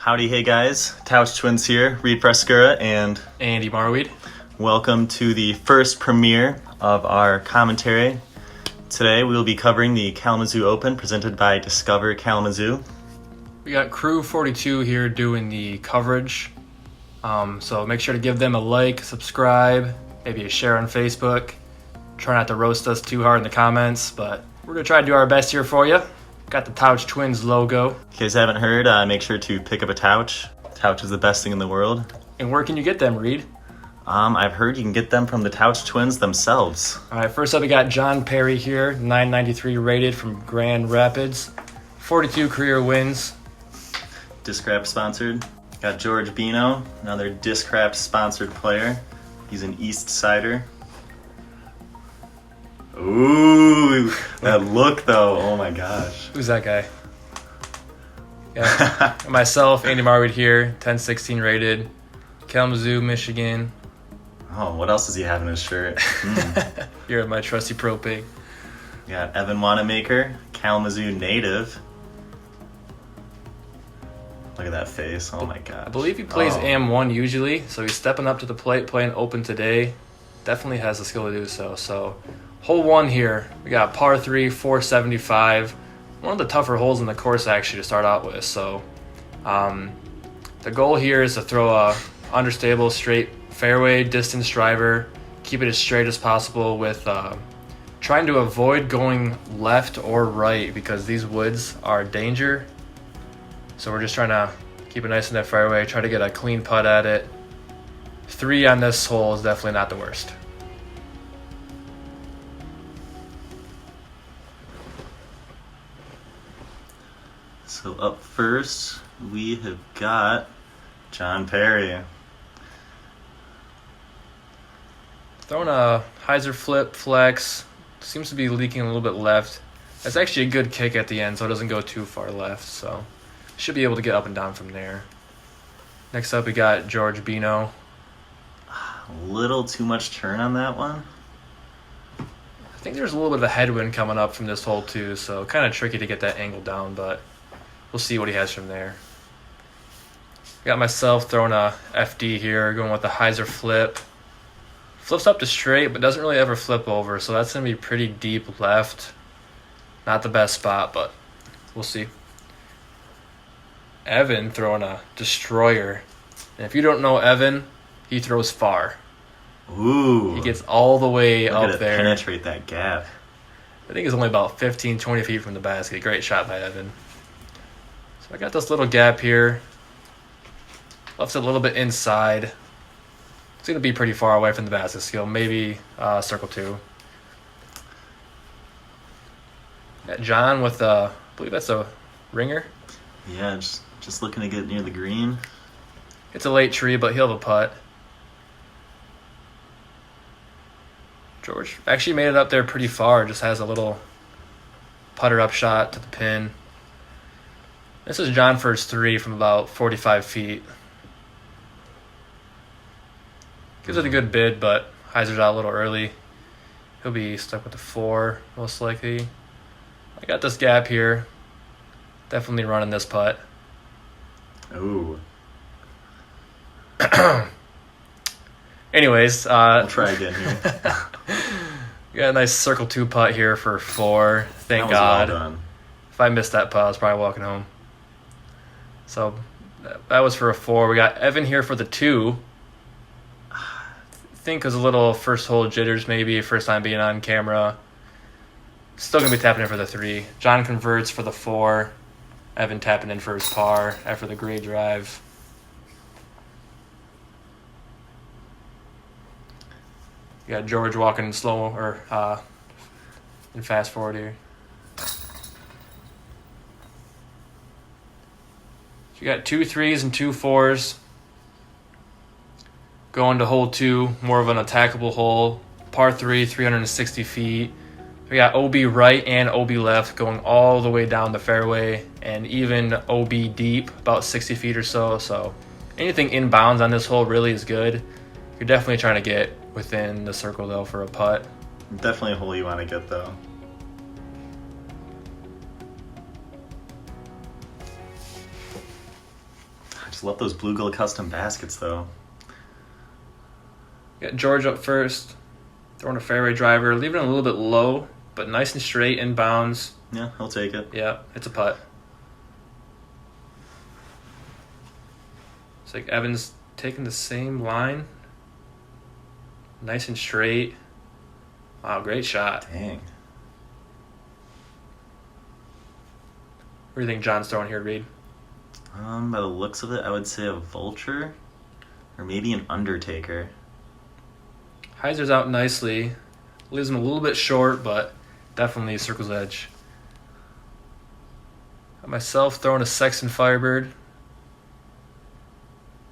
Howdy, hey guys. TOWCH TWINS here, Reid Frescura, and Andy Marwede. Welcome to the first premiere of our commentary. Today we will be covering the Kalamazoo Open presented by Discover Kalamazoo. We got Crew 42 here doing the coverage. So make sure to give them a like, subscribe, maybe a share on Facebook. Try not to roast us too hard in the comments, but we're going to try to do our best here for you. Got the TOWCH TWINS logo. If you guys haven't heard, make sure to pick up a TOWCH. TOWCH is the best thing in the world. And where can you get them, Reid? I've heard you can get them from the TOWCH TWINS themselves. All right, first up we got John Perry here, 993 rated from Grand Rapids. 42 career wins. Discraft sponsored. Got George Beno, another Discraft sponsored player. He's an East Sider. Ooh, that look though, oh my gosh. Who's that guy? Yeah, myself, Andy Marwede here, 1016 rated. Kalamazoo, Michigan. Oh, what else does he have in his shirt? You're my trusty pro pig. Got Evan Wanamaker, Kalamazoo native. Look at that face, oh my gosh. I believe he plays AM1 usually, so he's stepping up to the plate, playing Open today. Definitely has the skill to do so. So, hole one here, we got par 3, 475. One of the tougher holes in the course actually to start out with. So, the goal here is to throw a understable, straight fairway distance driver, keep it as straight as possible with trying to avoid going left or right because these woods are danger. So we're just trying to keep it nice in that fairway, try to get a clean putt at it. 3 on this hole is definitely not the worst. So up first, we have got John Perry. Throwing a hyzer flip, flex, seems to be leaking a little bit left. That's actually a good kick at the end, so it doesn't go too far left, so should be able to get up and down from there. Next up, we got George Beno. A little too much turn on that one. I think there's a little bit of a headwind coming up from this hole too, so kind of tricky to get that angle down, but we'll see what he has from there. Got myself throwing a FD here, going with the hyzer flip. Flips up to straight, but doesn't really ever flip over, so that's going to be pretty deep left. Not the best spot, but we'll see. Evan throwing a destroyer. And if you don't know Evan, he throws far. Ooh. He gets all the way Look up at it there. Penetrate that gap. I think it's only about 15, 20 feet from the basket. Great shot by Evan. So I got this little gap here. Left it a little bit inside. It's going to be pretty far away from the basket skill. Maybe circle 2. Got John with, I believe that's a ringer. Yeah, just looking to get near the green. It's a late tree, but he'll have a putt. George actually made it up there pretty far. Just has a little putter up shot to the pin. This is John for his 3 from about 45 feet. Gives it a good bid, but hyzer's out a little early. He'll be stuck with the 4, most likely. I got this gap here. Definitely running this putt. Ooh. Anyways, We'll try again here. We got a nice circle 2 putt here for 4. Thank God. Well done. If I missed that putt, I was probably walking home. So that was for a 4. We got Evan here for the 2. I think it was a little first hole jitters, maybe first time being on camera. Still gonna be tapping in for the 3. John converts for the 4. Evan tapping in for his par after the great drive. You got George walking slow or in fast forward here. So you got 2 3s and 2 4s. Going to hole 2, more of an attackable hole. Par 3, 360 feet. We got OB right and OB left going all the way down the fairway and even OB deep, about 60 feet or so. So anything inbounds on this hole really is good. You're definitely trying to get within the circle though for a putt. Definitely a hole you want to get though. just love those BlueGil custom baskets, though. Got George up first, throwing a fairway driver, leaving it a little bit low, but nice and straight inbounds. Yeah, he'll take it. Yeah, it's a putt. It's like Evan's taking the same line. Nice and straight. Wow, great shot. Dang. What do you think John's throwing here, Reid? By the looks of it, I would say a vulture or maybe an undertaker. Hyzer's out nicely. Leaves him a little bit short, but definitely circle's edge. Got myself throwing a Sexton Firebird.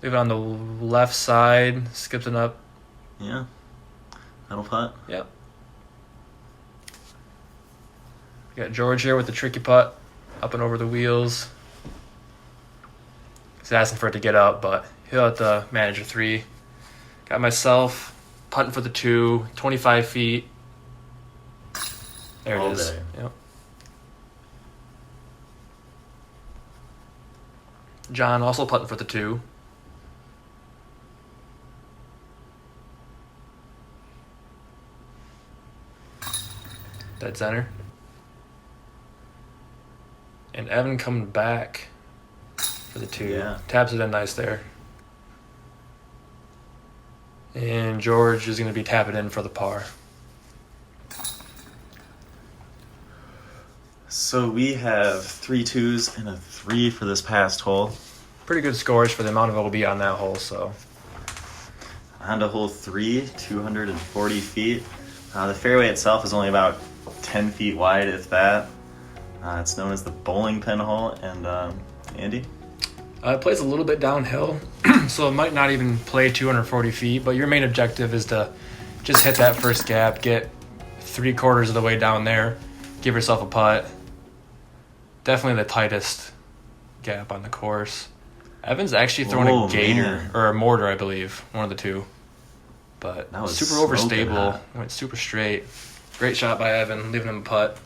Leave it on the left side, skipped it up. Yeah. That'll putt. Yep. Got George here with the tricky putt, up and over the wheels. He's asking for it to get out, but he'll have to manage a 3. Got myself putting for the 2, 25 feet. There it is. Day. Yep. John also putting for the 2. Dead center. And Evan coming back for the 2. Yeah. Taps it in nice there. And George is going to be tapping in for the par. So we have 3 2s and a 3 for this past hole. Pretty good scores for the amount of LB on that hole, so. On to hole 3, 240 feet. The fairway itself is only about 10 feet wide, if that. It's known as the bowling pin hole. And Andy? It plays a little bit downhill, so it might not even play 240 feet, but your main objective is to just hit that first gap, get 3/4 of the way down there, give yourself a putt. Definitely the tightest gap on the course. Evan's actually throwing a gator, man. or a mortar, I believe, one of the two. But That was super smoking overstable, hot. went super straight. Great shot by Evan, leaving him a putt.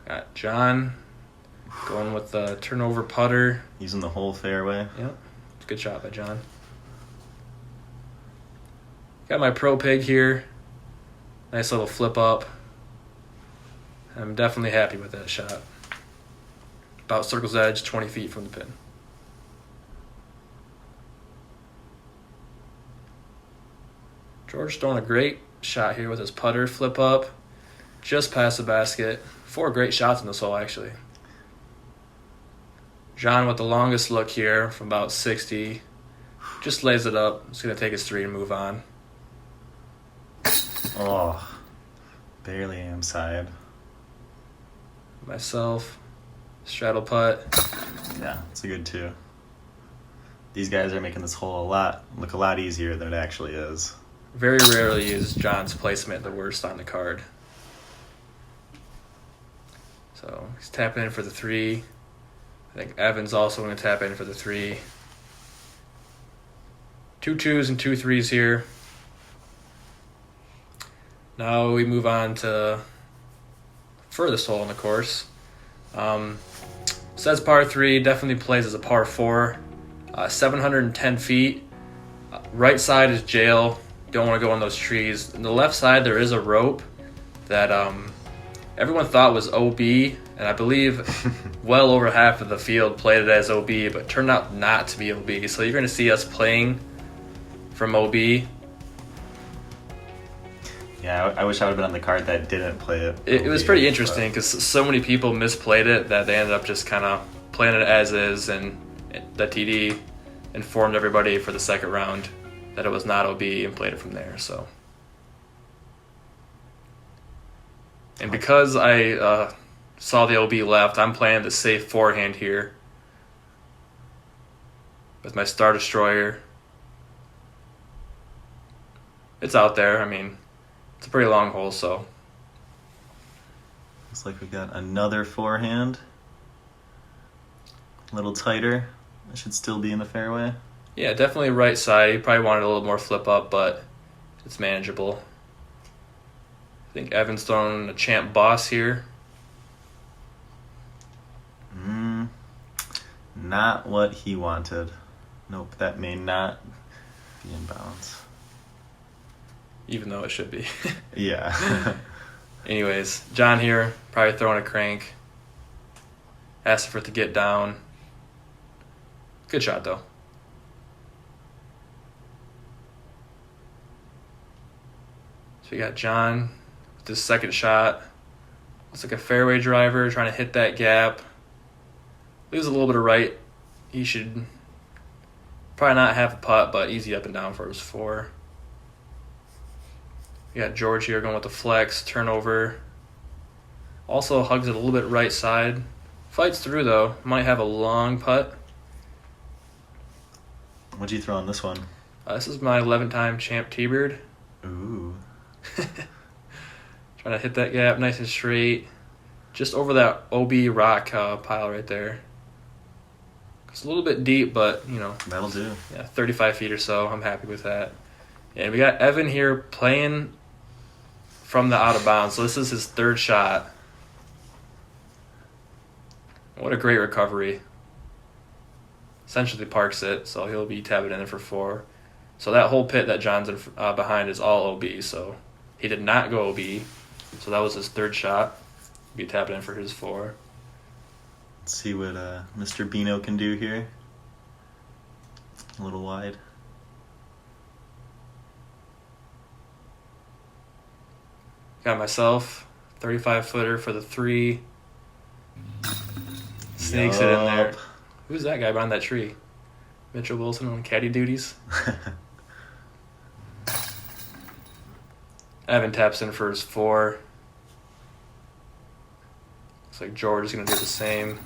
Got John going with the turnover putter. Using the whole fairway. Yep, it's a good shot by John. Got my Pro Pig here. Nice little flip up. I'm definitely happy with that shot. About circle's edge, 20 feet from the pin. George throwing a great shot here with his putter flip up. Just past the basket. 4 great shots in this hole, actually. John with the longest look here from about 60. Just lays it up. He's going to take his 3 and move on. Oh, barely am side. Myself, straddle putt. Yeah, it's a good 2. These guys are making this hole look a lot easier than it actually is. Very rarely is John's placement the worst on the card. So he's tapping in for the 3. I think Evan's also going to tap in for the 3. 2 2s and 2 3s here. Now we move on to furthest hole in the course. Says par 3, definitely plays as a par 4. 710 feet. Right side is jail. Don't want to go on those trees. On the left side, there is a rope that everyone thought was OB, and I believe well over half of the field played it as OB, but it turned out not to be OB. So you're going to see us playing from OB. Yeah, I wish I would have been on the card that didn't play it. It was pretty interesting because so many people misplayed it that they ended up just kind of playing it as is, and the TD informed everybody for the second round that it was not OB and played it from there. So, and because I saw the OB left, I'm playing the safe forehand here with my Star Destroyer. It's out there. I mean, it's a pretty long hole, so. Looks like we got another forehand. A little tighter. It should still be in the fairway. Yeah, definitely right side. You probably wanted a little more flip up, but it's manageable. I think Evan's throwing a Champ Boss here. Not what he wanted. Nope, that may not be in bounds. Even though it should be. Yeah. Anyways, John here, probably throwing a crank. Asking for it to get down. Good shot, though. So we got John with his second shot. Looks like a fairway driver, trying to hit that gap. Leaves a little bit of right. He should probably not have a putt, but easy up and down for his 4. We got George here going with the flex, turnover. Also hugs it a little bit right side. Fights through though. Might have a long putt. What'd you throw on this one? This is my 11-time champ T-Bird. Ooh. Trying to hit that gap nice and straight. Just over that OB rock pile right there. It's a little bit deep, but, you know. That'll do. Yeah, 35 feet or so. I'm happy with that. And we got Evan here playing from the out of bounds. So this is his 3rd shot. What a great recovery. Essentially parks it, so he'll be tabbing in there for 4. So that whole pit that John's in, behind is all OB. So he did not go OB. So that was his 3rd shot. He'll be tapping in for his 4. Let's see what Mr. Beno can do here. A little wide. Got myself 35-footer for the 3. Snakes it in there. Who's that guy behind that tree? Mitchell Wilson on caddy duties. Evan taps in for his 4. Looks like George is going to do the same.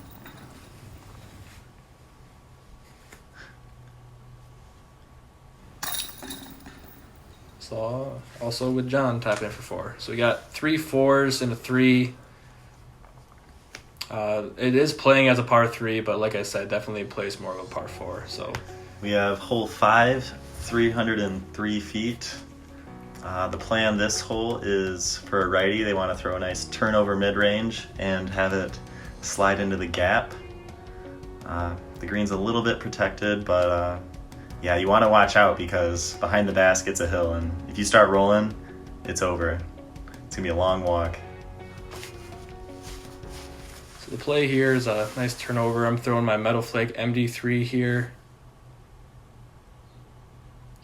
So also with John tapping in for 4. So we got 3 4s and a 3. It is playing as a par 3, but like I said, definitely plays more of a par 4. So we have hole 5, 303 feet. The play on this hole is for a righty. They want to throw a nice turnover mid-range and have it slide into the gap. The green's a little bit protected, but yeah, you want to watch out because behind the basket's a hill, and if you start rolling, it's over. It's going to be a long walk. So the play here is a nice turnover. I'm throwing my Metal Flake MD3 here.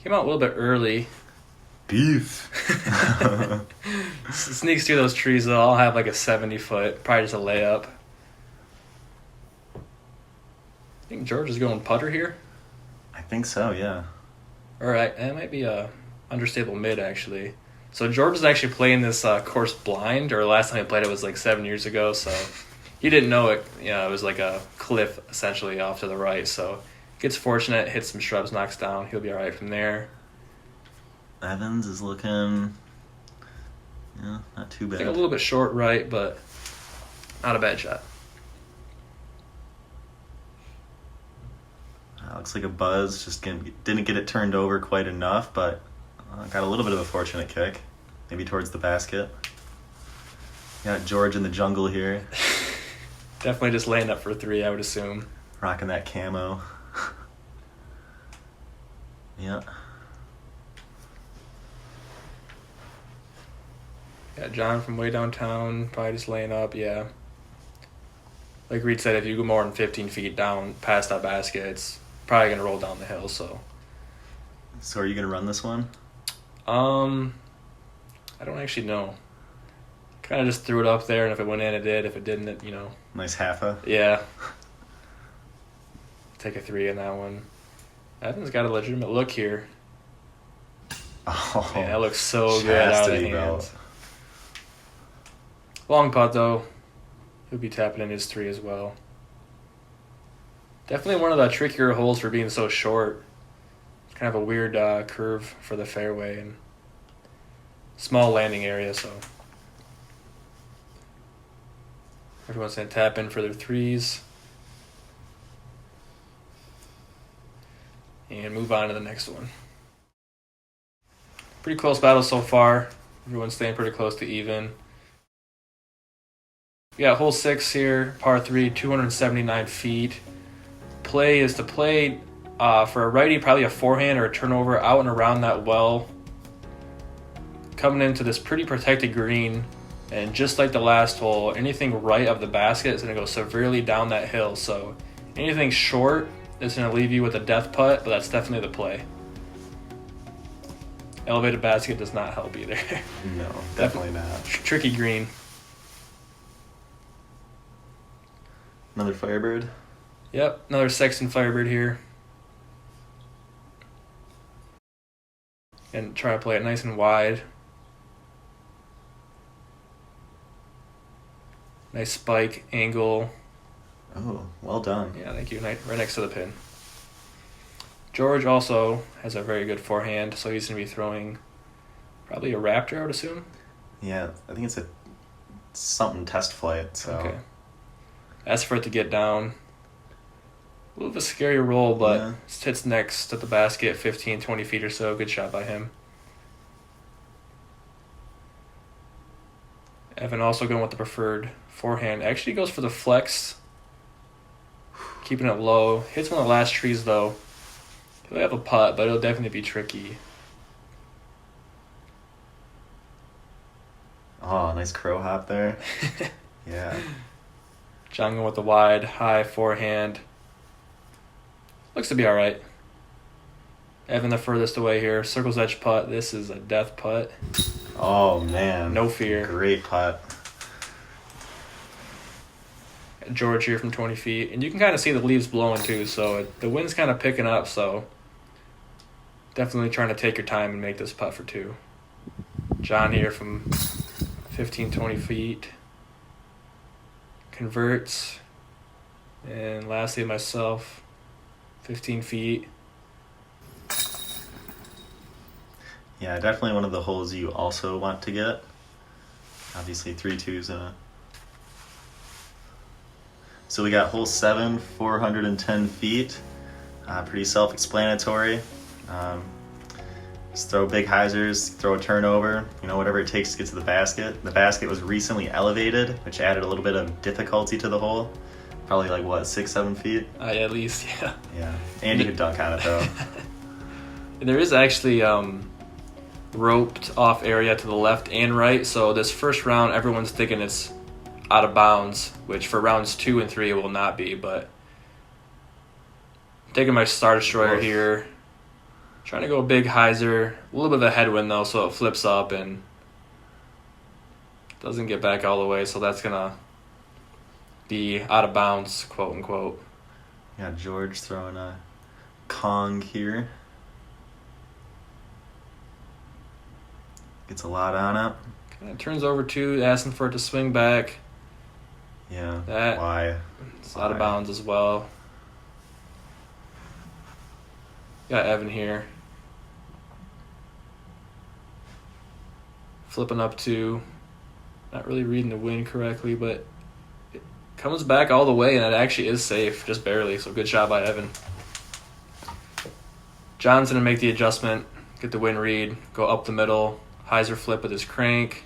Came out a little bit early. Beef. Sneaks through those trees, though. I'll have like a 70-foot, probably just a layup. I think George is going putter here. I think so, yeah. All right, it might be a understable mid, actually. So George is actually playing this course blind, or last time he played it was like 7 years ago, so he didn't know it. It was like a cliff, essentially, off to the right, so gets fortunate, hits some shrubs, knocks down. He'll be all right from there. Evans is looking, not too bad. I think a little bit short right, but not a bad shot. Looks like a buzz, just didn't get it turned over quite enough, but got a little bit of a fortunate kick, maybe towards the basket. Got George in the jungle here. Definitely just laying up for 3, I would assume. Rocking that camo. Yeah. Got John from way downtown, probably just laying up, yeah. Like Reid said, if you go more than 15 feet down past that basket, it's probably going to roll down the hill, so. So are you going to run this one? I don't actually know. Kind of just threw it up there, and if it went in, it did. If it didn't, it, Nice half-a. Yeah. Take a 3 in that one. Evan's got a legitimate look here. Oh, man, that looks so good out of the hands. Belt. Long putt, though. He'll be tapping in his 3 as well. Definitely one of the trickier holes for being so short. It's kind of a weird curve for the fairway and small landing area, so everyone's going to tap in for their 3s and move on to the next one. Pretty close battle so far. Everyone's staying pretty close to even. We got hole 6 here, par 3, 279 feet. play is to play for a righty, probably a forehand or a turnover out and around that well, coming into this pretty protected green. And just like the last hole, anything right of the basket is going to go severely down that hill. So anything short is going to leave you with a death putt, but that's definitely the play. Elevated basket does not help either. No, definitely not. Tricky green. Another Firebird. Yep, another Sexton Firebird here. And try to play it nice and wide. Nice spike, angle. Oh, well done. Yeah, thank you. Right next to the pin. George also has a very good forehand, so he's going to be throwing probably a Raptor, I would assume. Yeah, I think it's a something test flight. So. Okay. Ask for it to get down. A little bit of a scary roll, but yeah. It hits next to the basket, 15, 20 feet or so. Good shot by him. Evan also going with the preferred forehand. Actually goes for the flex, keeping it low. Hits one of the last trees, though. He'll have a putt, but it'll definitely be tricky. Oh, nice crow hop there. Yeah. John going with the wide, high forehand. Looks to be all right. Evan the furthest away here. Circle's edge putt. This is a death putt. Oh, man. No fear. Great putt. George here from 20 feet. And you can kind of see the leaves blowing too, so the wind's kind of picking up, so definitely trying to take your time and make this putt for two. John here from 15, 20 feet. Converts. And lastly, myself, 15 feet. Yeah, definitely one of the holes you also want to get. Obviously, 3-2s in it. So we got hole 7, 410 feet. Pretty self-explanatory. Just throw big hyzers, throw a turnover, whatever it takes to get to the basket. The basket was recently elevated, which added a little bit of difficulty to the hole. Probably like, 6-7 feet? At least, yeah. Yeah, and you could dunk on it, though. There is actually roped off area to the left and right, so this first round, everyone's thinking it's out of bounds, which for rounds 2 and 3 it will not be, but taking my Star Destroyer here. Trying to go a big hyzer, a little bit of a headwind though, so it flips up and doesn't get back all the way, so that's going to be out of bounds, quote unquote. Yeah, George throwing a Kong here. Gets a lot on it. Kind of turns over too, asking for it to swing back. Yeah, that why? It's out of bounds as well. Got Evan here. Flipping up to, not really reading the wind correctly, but it comes back all the way, and it actually is safe, just barely, so good shot by Evan. John's going to make the adjustment, get the wind read, go up the middle, hyzer flip with his crank.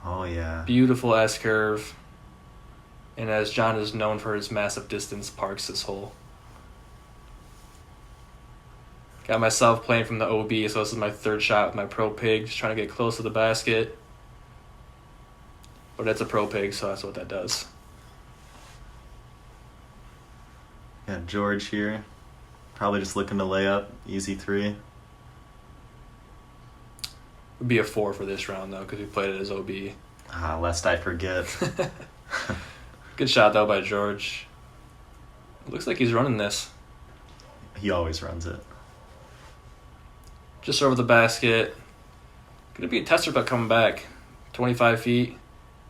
Oh, yeah. Beautiful S-curve. And as John is known for his massive distance, parks this hole. Got myself playing from the OB, so this is my third shot with my Pro Pig, just trying to get close to the basket. But it's a Pro Pig, so that's what that does. Got George here. Probably just looking to lay up. Easy 3. Would be a 4 for this round, though, because we played it as OB. Lest I forget. Good shot, though, by George. It looks like he's running this. He always runs it. Just over the basket. Gonna be a tester putt coming back. 25 feet.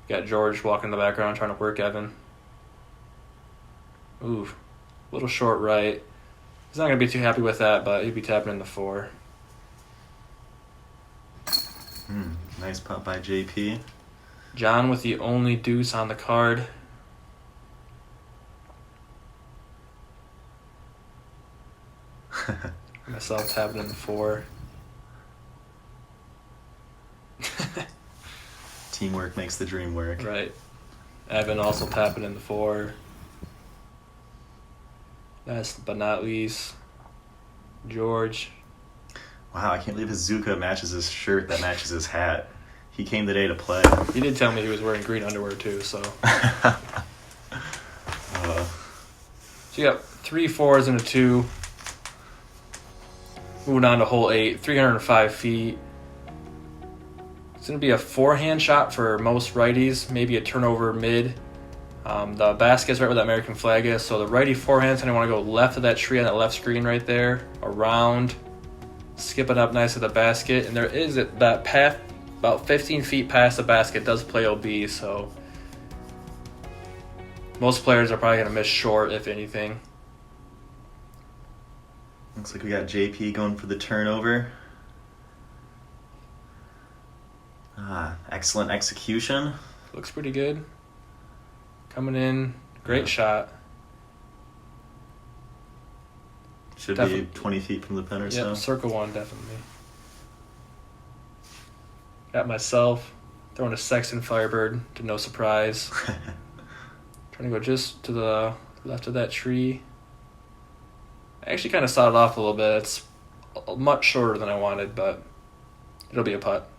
Got George walking in the background trying to work Evan. Ooh, a little short right. He's not gonna be too happy with that, but he'd be tapping in the 4. Nice putt by JP. John with the only deuce on the card. Myself tapping in the 4. Teamwork makes the dream work. Right. Evan also tapping in the 4. Last but not least, George. Wow, I can't believe his Zuka matches his shirt that matches his hat. He came today to play. He did tell me he was wearing green underwear too, so. So you got 3 4s and a 2. Moving on to hole 8, 305 feet. It's going to be a forehand shot for most righties, maybe a turnover mid. The basket's right where that American flag is, so the righty forehand's going to want to go left of that tree on that left screen right there, around, skip it up nice to the basket, and there is that path about 15 feet past the basket does play OB, so most players are probably going to miss short, if anything. Looks like we got JP going for the turnover. Excellent execution. Looks pretty good. Coming in, great shot. Should be 20 feet from the pin or so. Yep, circle one, definitely. Got myself throwing a Sexton Firebird to no surprise. Trying to go just to the left of that tree. I actually kind of saw it off a little bit. It's much shorter than I wanted, but it'll be a putt.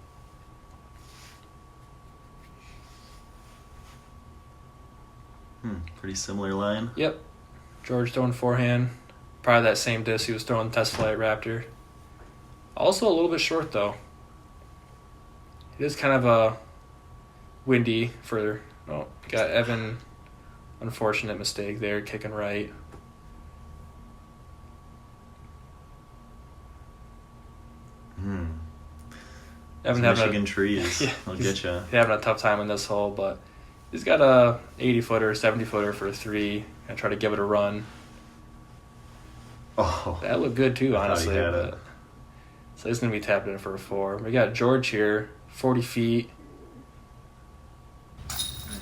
Pretty similar line. Yep. George throwing forehand. Probably that same disc he was throwing test flight Raptor. Also a little bit short, though. It is kind of a windy for... Oh, got Evan. Unfortunate mistake there, kicking right. Evan Michigan trees. Yeah, I'll get you. Having a tough time in this hole, but he's got a 80-footer, 70-footer for a 3. And try to give it a run. Oh, that looked good too, honestly. But, so he's gonna be tapped in for a 4. We got George here, 40 feet.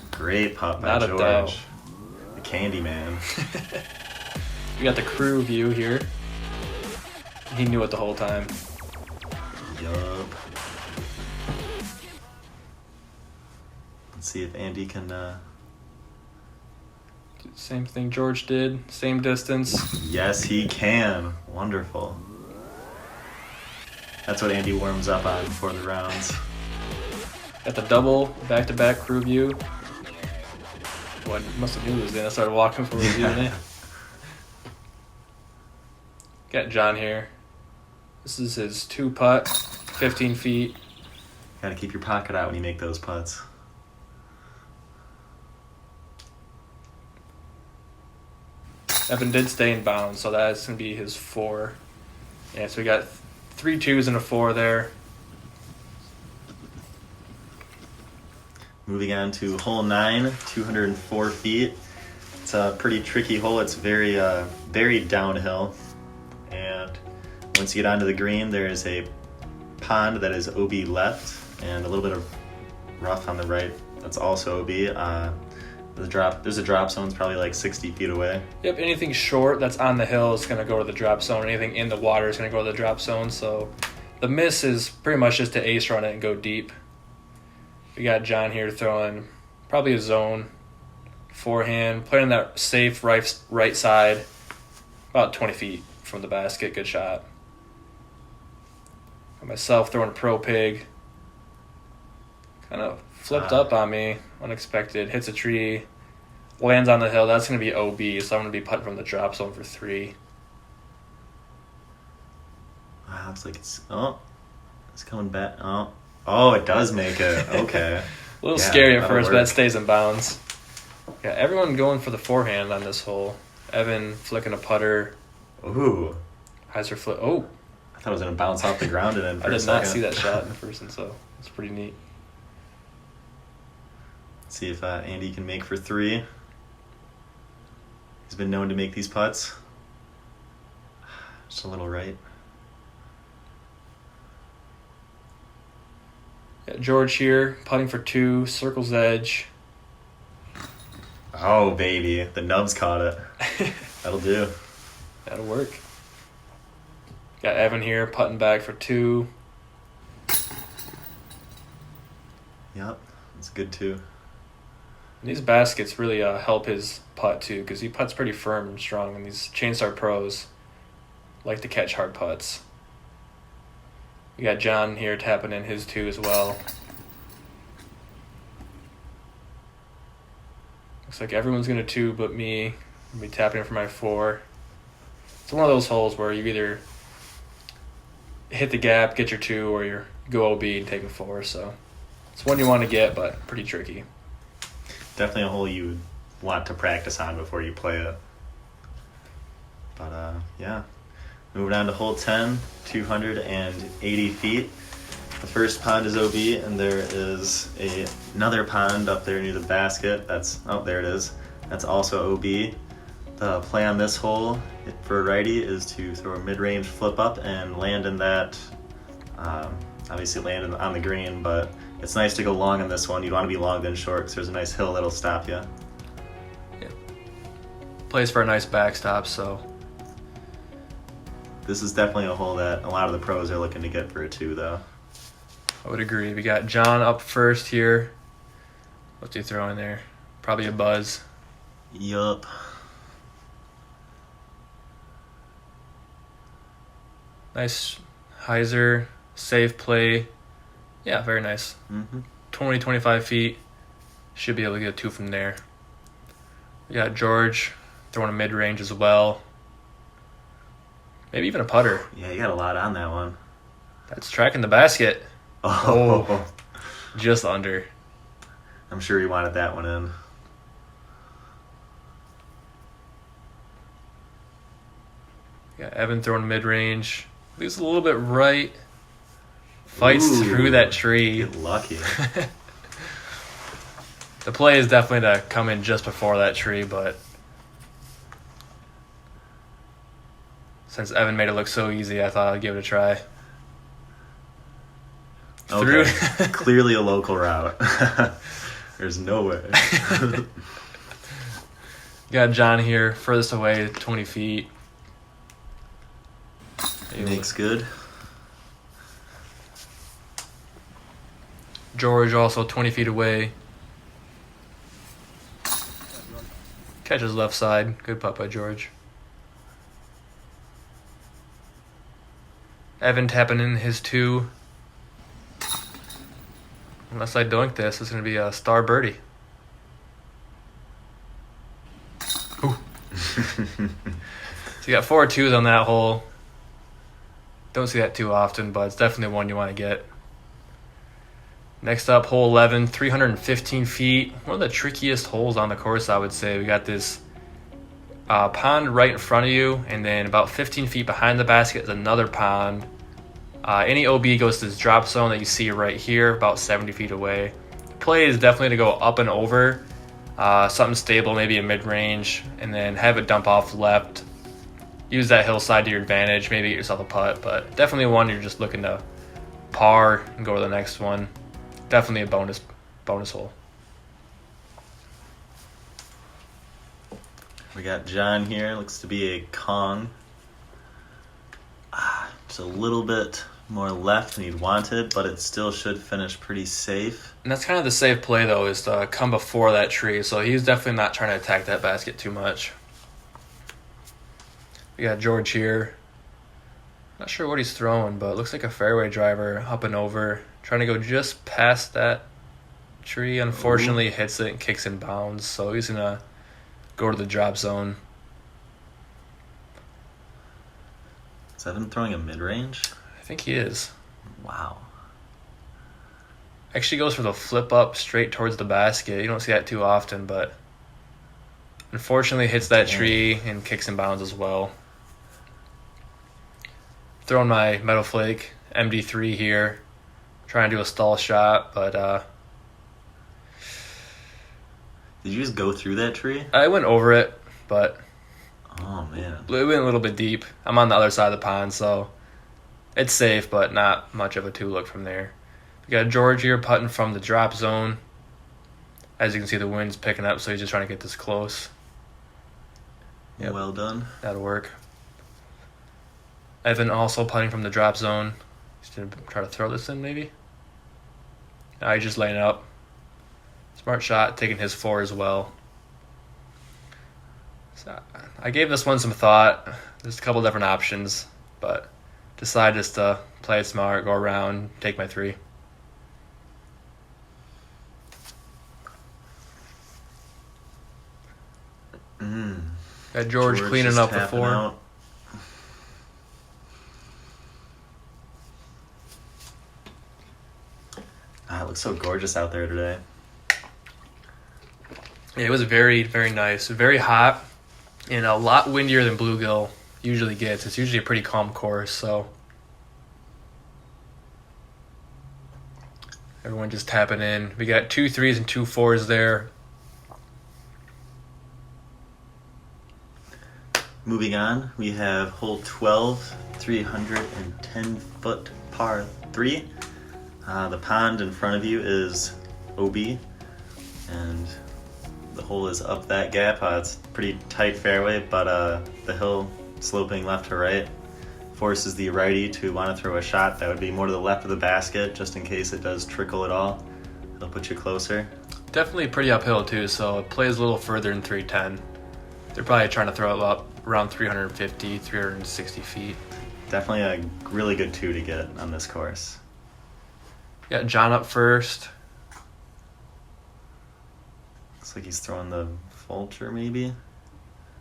Great putt by Not George. A doubt. The candy man. We got the crew view here. He knew it the whole time. Yup. Let's see if Andy can... Same thing George did. Same distance. Yes, he can. Wonderful. That's what Andy warms up on before the rounds. Got the double back-to-back crew view. What must have knew it was in. I started walking for reviewing it. Got John here. This is his 2-putt, 15 feet. Gotta keep your pocket out when you make those putts. Evan did stay in bounds, so that's going to be his 4. Yeah, so we got 3 2s and a 4 there. Moving on to hole 9, 204 feet. It's a pretty tricky hole. It's very downhill. And once you get onto the green, there is a pond that is OB left and a little bit of rough on the right. That's also OB. There's a drop zone. It's probably like 60 feet away. Yep, anything short that's on the hill is going to go to the drop zone. Anything in the water is going to go to the drop zone. So the miss is pretty much just to ace run it and go deep. We got John here throwing probably a zone forehand, playing that safe right side, about 20 feet from the basket. Good shot. Got myself throwing a pro pig. Kind of flipped up on me, unexpected. Hits a tree, lands on the hill. That's going to be OB, so I'm going to be putting from the drop zone for 3. Wow, looks like it's coming back. Oh, it does make it. Okay. A little scary at first, but that stays in bounds. Yeah, everyone going for the forehand on this hole. Evan flicking a putter. Ooh. Heiser flip. Oh. I thought it was going to bounce off the ground and then I did not see that shot in person, so it's pretty neat. Let's see if Andy can make for 3. He's been known to make these putts. Just a little right. Got George here, putting for 2, circles edge. Oh, baby. The nubs caught it. That'll do. That'll work. Got Evan here, putting back for 2. Yep. That's good, too. And these baskets really help his putt too, because he putts pretty firm and strong, and these Chainstar pros like to catch hard putts. We got John here tapping in his 2 as well. Looks like everyone's going to 2 but me. I'll be tapping in for my 4. It's one of those holes where you either hit the gap, get your 2, or you go OB and take a 4. So it's one you want to get, but pretty tricky. Definitely a hole you would want to practice on before you play it. But yeah, moving on to hole 10, 280 feet. The first pond is OB, and there is another pond up there near the basket. There it is. That's also OB. The play on this hole for a righty is to throw a mid-range flip up and land in that, obviously land on the green, but it's nice to go long on this one. You'd want to be long than short because there's a nice hill that'll stop you. Yeah. Plays for a nice backstop, so. This is definitely a hole that a lot of the pros are looking to get for a 2, though. I would agree. We got John up first here. What's he throwing there? Probably a buzz. Yup. Nice hyzer, safe play. Yeah, very nice. 20, 25 feet. Should be able to get a 2 from there. We got George throwing a mid-range as well. Maybe even a putter. Yeah, you got a lot on that one. That's tracking the basket. Oh. Just under. I'm sure he wanted that one in. Yeah, Evan throwing mid-range. Leaves a little bit right. Fights through that tree. Get lucky. The play is definitely to come in just before that tree, but since Evan made it look so easy, I thought I'd give it a try. Okay. Clearly a local route. There's no way. Got John here, furthest away, 20 feet. Makes good. George also 20 feet away. Catches left side. Good putt by George. Evan tapping in his 2. Unless I dunk this, it's going to be a star birdie. Ooh. So you got 4 2s on that hole. Don't see that too often, but it's definitely one you want to get. Next up, hole 11, 315 feet. One of the trickiest holes on the course, I would say. We got this pond right in front of you, and then about 15 feet behind the basket is another pond. Any OB goes to this drop zone that you see right here, about 70 feet away. Play is definitely to go up and over, something stable, maybe a mid-range, and then have it dump off left. Use that hillside to your advantage, maybe get yourself a putt, but definitely one you're just looking to par and go to the next one. Definitely a bonus hole. We got John here. Looks to be a Kong. Just a little bit more left than he'd wanted, but it still should finish pretty safe. And that's kind of the safe play, though, is to come before that tree. So he's definitely not trying to attack that basket too much. We got George here. Not sure what he's throwing, but it looks like a fairway driver up and over. Trying to go just past that tree. Unfortunately, hits it and kicks in bounds. So he's going to go to the drop zone. Is Evan throwing a mid-range? I think he is. Wow. Actually goes for the flip up straight towards the basket. You don't see that too often, but unfortunately hits that tree and kicks in bounds as well. Throwing my Metal Flake MD3 here. Trying to do a stall shot, but Did you just go through that tree? I went over it, but Oh, man. it went a little bit deep. I'm on the other side of the pond, so it's safe, but not much of a 2-look from there. We got George here putting from the drop zone. As you can see, the wind's picking up, so he's just trying to get this close. Yep. Well done. That'll work. Evan also putting from the drop zone. He's going to try to throw this in, maybe. He's just laying it up. Smart shot, taking his 4 as well. So I gave this one some thought. There's a couple different options, but decided just to play it smart, go around, take my 3. Got George cleaning up the 4. Out. It looks so gorgeous out there today. Yeah, it was very, very nice. Very hot and a lot windier than BlueGil usually gets. It's usually a pretty calm course, so everyone just tapping in. We got 2 3s and 2 4s there. Moving on, we have hole 12, 310-foot par 3. The pond in front of you is OB, and the hole is up that gap. It's a pretty tight fairway, but the hill sloping left to right forces the righty to want to throw a shot that would be more to the left of the basket, just in case it does trickle at all. It'll put you closer. Definitely pretty uphill too, so it plays a little further than 310. They're probably trying to throw it up around 350, 360 feet. Definitely a really good 2 to get on this course. Got John up first. Looks like he's throwing the vulture, maybe.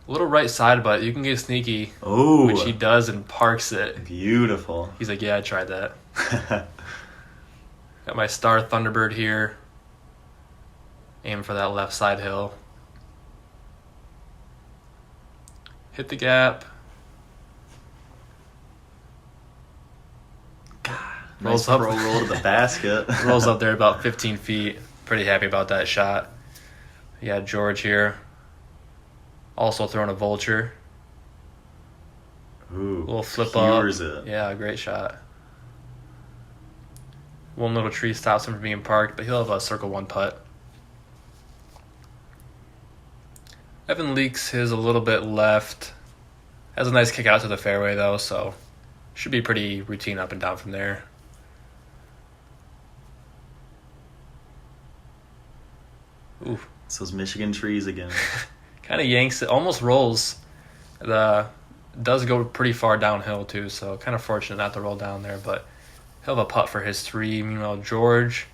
A little right side, but you can get sneaky, Oh, which he does and parks it. beautiful. He's like, yeah, I tried that. Got my Star Thunderbird here. Aim for that left side hill. Hit the gap. Nice Rolls up. pro roll to the basket. Rolls up there about 15 feet. Pretty happy about that shot. You got George here. Also throwing a vulture. Ooh, Little flip skewers up. it. Yeah, great shot. One little tree stops him from being parked, but he'll have a circle 1 putt. Evan leaks his a little bit left. Has a nice kick out to the fairway though, so should be pretty routine up and down from there. Ooh. It's those Michigan trees again. Kind of yanks it, almost rolls. It does go pretty far downhill too, so kind of fortunate not to roll down there, but he'll have a putt for his 3. Meanwhile, George,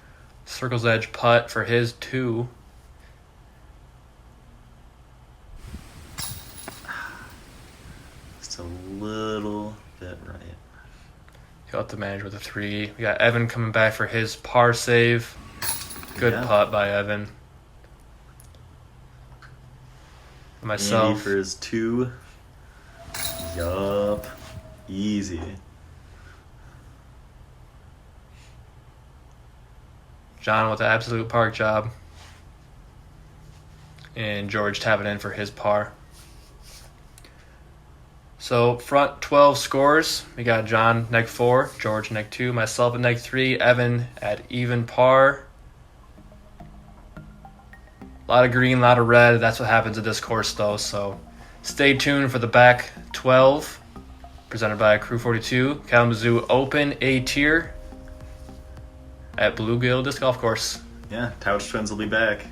circle's edge putt for his 2. Just a little bit right. He'll have to manage with a 3. We got Evan coming back for his par save. Good putt by Evan. Myself. Andy for his 2. Yup. Easy. John with the absolute park job. And George tapping in for his par. So front 12 scores. We got John neg 4, George neg 2, myself at neg 3, Evan at even par. A lot of green, a lot of red. That's what happens at this course though. So stay tuned for the back 12 presented by Crew 42 Kalamazoo Open A tier at BlueGil Disc Golf Course. Yeah, TOWCH Twins will be back.